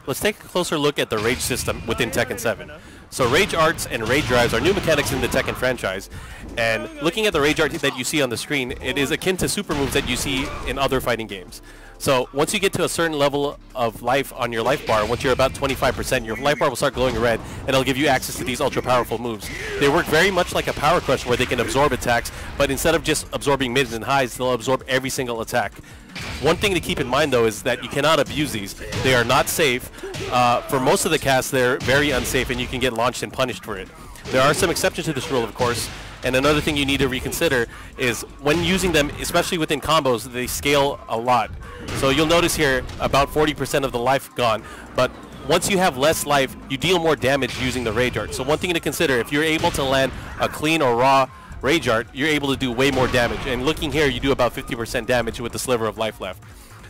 let's take a closer look at the Rage system within Tekken 7. So Rage Arts and Rage Drives are new mechanics in the Tekken franchise, and looking at the Rage Art that you see on the screen, it is akin to super moves that you see in other fighting games. So once you get to a certain level of life on your life bar, once you're about 25%, your life bar will start glowing red, and it'll give you access to these ultra powerful moves. They work very much like a Power Crush, where they can absorb attacks, but instead of just absorbing mids and highs, they'll absorb every single attack. One thing to keep in mind, though, is that you cannot abuse these. They are not safe. For most of the casts, they're very unsafe, and you can get launched and punished for it. There are some exceptions to this rule, of course, and another thing you need to reconsider is when using them, especially within combos, they scale a lot. So you'll notice here about 40% of the life gone, but once you have less life, you deal more damage using the Rage Art. So one thing to consider, if you're able to land a clean or raw Rage Art, you're able to do way more damage. And looking here, you do about 50% damage with the sliver of life left.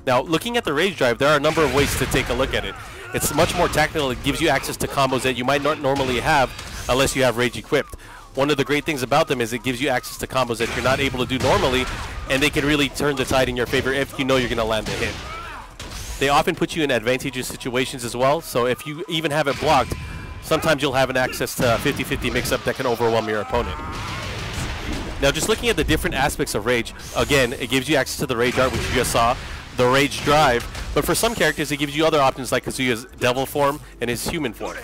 Now, looking at the Rage Drive, there are a number of ways to take a look at it. It's much more tactical. It gives you access to combos that you might not normally have unless you have Rage equipped. One of the great things about them is it gives you access to combos that you're not able to do normally, and they can really turn the tide in your favor if you know you're going to land a hit. They often put you in advantageous situations as well, so if you even have it blocked, sometimes you'll have an access to a 50-50 mix-up that can overwhelm your opponent. Now, just looking at the different aspects of Rage, again, it gives you access to the Rage Art, which you just saw, the Rage Drive, but for some characters, it gives you other options like Kazuya's Devil form and his human form.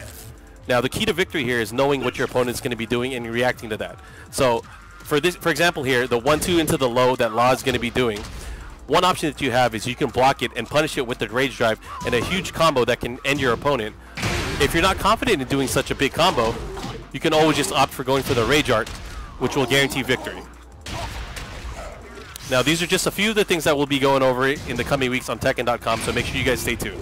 Now, the key to victory here is knowing what your opponent's going to be doing and reacting to that. So, for example here, the 1-2 into the low that Law is going to be doing, one option that you have is you can block it and punish it with the Rage Drive and a huge combo that can end your opponent. If you're not confident in doing such a big combo, you can always just opt for going for the Rage Art, which will guarantee victory. Now, these are just a few of the things that we'll be going over in the coming weeks on Tekken.com, so make sure you guys stay tuned.